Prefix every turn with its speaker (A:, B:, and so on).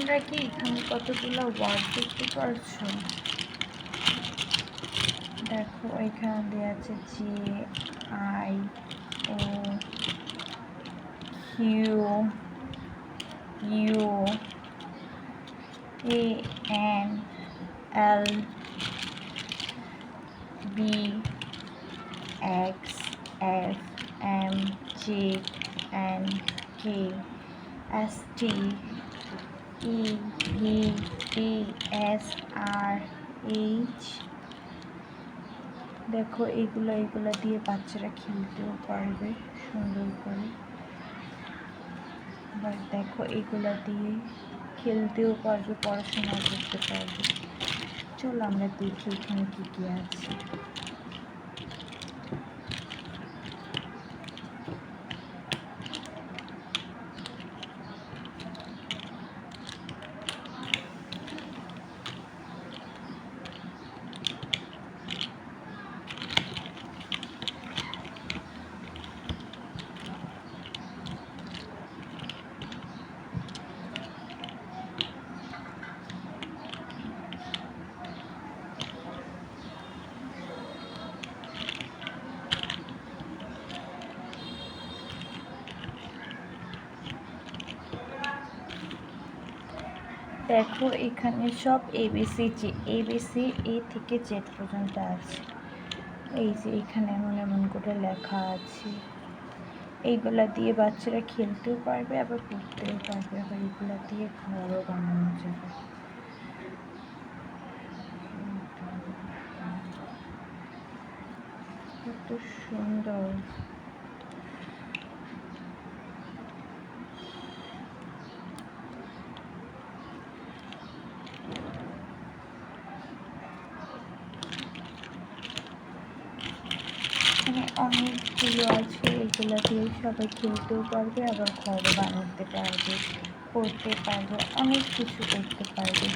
A: তোমরা কি এখানে কতগুলো ওয়ার্ড দেখতে পারছো? দেখো এখানে দেওয়া আছে GIOANLBXFMJANKSTEVPSRH। দেখো এগুলো দিয়ে বাচ্চারা খেলতেও পারবে সুন্দর করে। আবার দেখো এগুলা দিয়ে খেলতেও পারবে, পড়াশোনা করতে পারবে। চলো আমরা দেখি এখানে কি কি আছে। দেখো এখানে সব এবিসি এ থেকে জেড পর্যন্ত আছে। এই যে এখানে এমন এমন করে লেখা আছে। এইগুলা দিয়ে বাচ্চারা খেলতেও পারবে, আবার পড়তেও পারবে, আবার এগুলা দিয়ে ঘরও বানানো যাবে। কত সুন্দর। এখানে অনেকগুলো আছে, এগুলো দিয়ে সবাই খেলতেও পারবে, আবার ঘরও বানাতে পারবে, পড়তে পারবে, অনেক কিছু করতে পারবে।